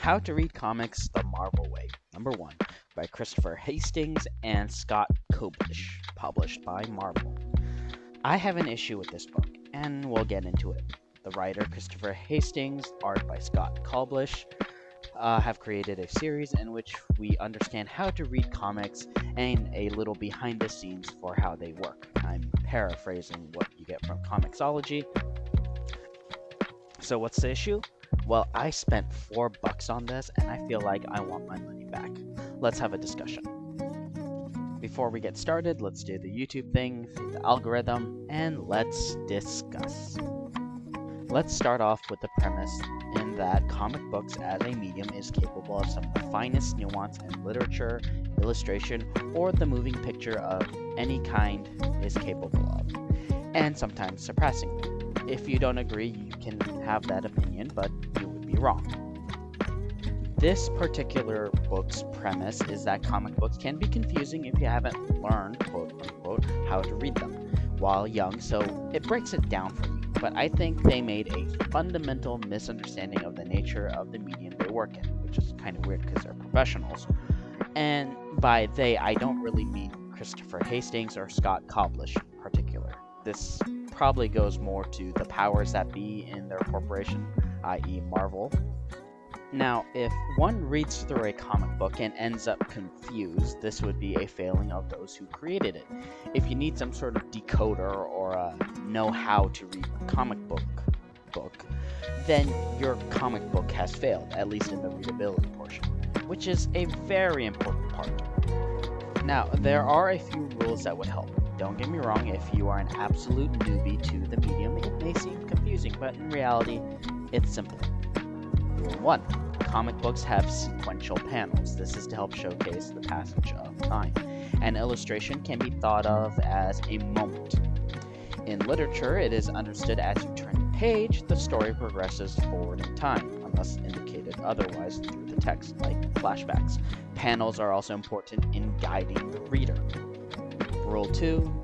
How to Read Comics the Marvel Way, number 1, by Christopher Hastings and Scott Koblish, published by Marvel. I have an issue with this book, and we'll get into it. The writer Christopher Hastings, art by Scott Koblish, have created a series in which we understand how to read comics and a little behind the scenes for how they work. I'm paraphrasing what you get from Comixology. So what's the issue? Well, I spent $4 on this and I feel like I want my money back. Let's have a discussion. Before we get started, let's do the YouTube thing, the algorithm, and let's discuss. Let's start off with the premise in that comic books as a medium is capable of some of the finest nuance in literature, illustration, or the moving picture of any kind is capable of, and sometimes surpassingly. If you don't agree, you can have that opinion, but you would be wrong. This particular book's premise is that comic books can be confusing if you haven't learned, quote unquote, how to read them while young, so it breaks it down for you. But I think they made a fundamental misunderstanding of the nature of the medium they work in, which is kind of weird because they're professionals. And by they, I don't really mean Christopher Hastings or Scott Koblish in particular. This probably goes more to the powers that be in their corporation, i.e. Marvel. Now, if one reads through a comic book and ends up confused, this would be a failing of those who created it. If you need some sort of decoder or know how to read a comic book, then your comic book has failed, at least in the readability portion, which is a very important part. Now, there are a few rules that would help. Don't get me wrong, if you are an absolute newbie to the medium, it may seem confusing, but in reality, it's simple. Rule 1. Comic books have sequential panels. This is to help showcase the passage of time. An illustration can be thought of as a moment. In literature, it is understood as you turn the page, the story progresses forward in time, unless indicated otherwise through the text, like flashbacks. Panels are also important in guiding the reader. Rule 2.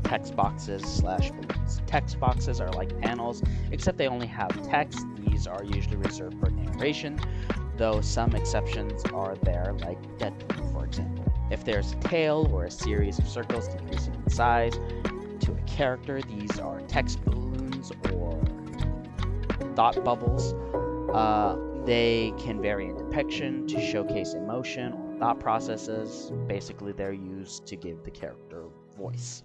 Text boxes/balloons. Text boxes are like panels, except they only have text. These are usually reserved for narration, though some exceptions are there, like Deadpool, for example. If there's a tail or a series of circles decreasing in size to a character, these are text balloons or thought bubbles. They can vary in depiction to showcase emotion or thought processes. Basically, they're used to give the character voice.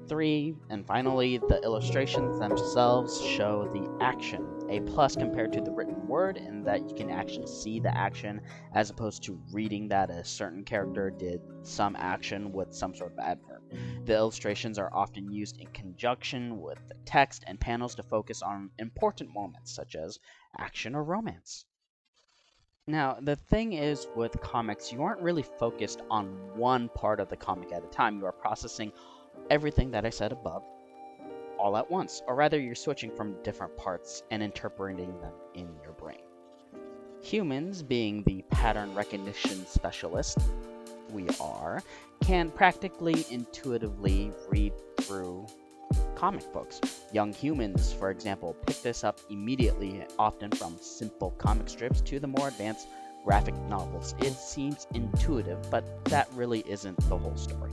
3, and finally, the illustrations themselves show the action, a plus compared to the written word in that you can actually see the action as opposed to reading that a certain character did some action with some sort of adverb. The illustrations are often used in conjunction with the text and panels to focus on important moments such as action or romance. Now, the thing is with comics, you aren't really focused on one part of the comic at a time. You are processing everything that I said above all at once, or rather you're switching from different parts and interpreting them in your brain. Humans, being the pattern recognition specialist we are, can practically intuitively read through comic books. Young humans, for example, pick this up immediately, often from simple comic strips to the more advanced graphic novels. It seems intuitive, but that really isn't the whole story.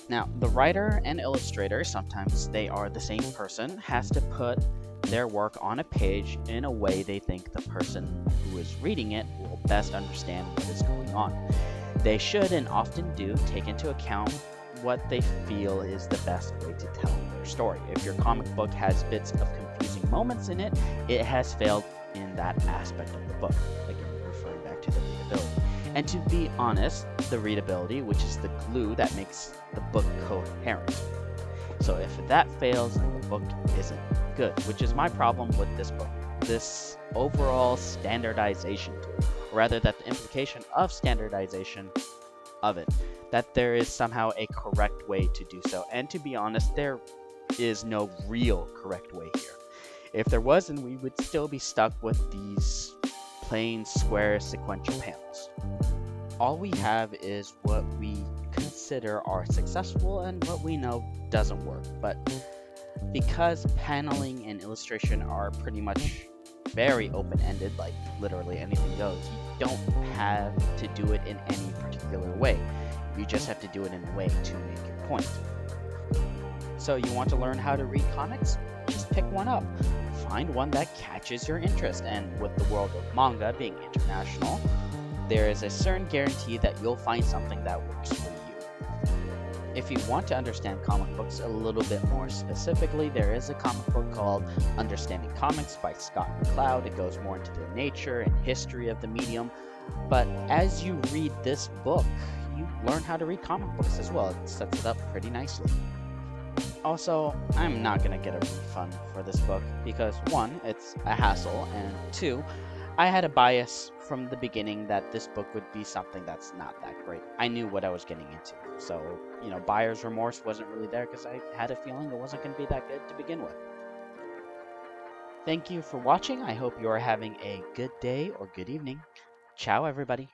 Now, the writer and illustrator, sometimes they are the same person, has to put their work on a page in a way they think the person who is reading it will best understand what is going on. They should, and often do, take into account what they feel is the best way to tell their story. If your comic book has bits of confusing moments in it, it has failed in that aspect of the book. Again, referring back to the readability. And to be honest, the readability, which is the glue that makes the book coherent. So if that fails, then the book isn't good, which is my problem with this book. This overall standardization tool, or rather that the implication of standardization of it, that there is somehow a correct way to do so. And to be honest, there is no real correct way here. If there was, then we would still be stuck with these plain square sequential panels. All we have is what we consider are successful and what we know doesn't work. But because paneling and illustration are pretty much very open-ended, like literally anything goes. You don't have to do it in any particular way. You just have to do it in a way to make your point. So you want to learn how to read comics? Just pick one up. Find one that catches your interest, and with the world of manga being international, there is a certain guarantee that you'll find something that works for you. If you want to understand comic books a little bit more specifically, there is a comic book called Understanding Comics by Scott McCloud. It goes more into the nature and history of the medium, but as you read this book, you learn how to read comic books as well. It sets it up pretty nicely. Also, I'm not going to get a refund for this book because, one, it's a hassle, and two, I had a bias from the beginning that this book would be something that's not that great. I knew what I was getting into, so, buyer's remorse wasn't really there because I had a feeling it wasn't going to be that good to begin with. Thank you for watching. I hope you are having a good day or good evening. Ciao, everybody.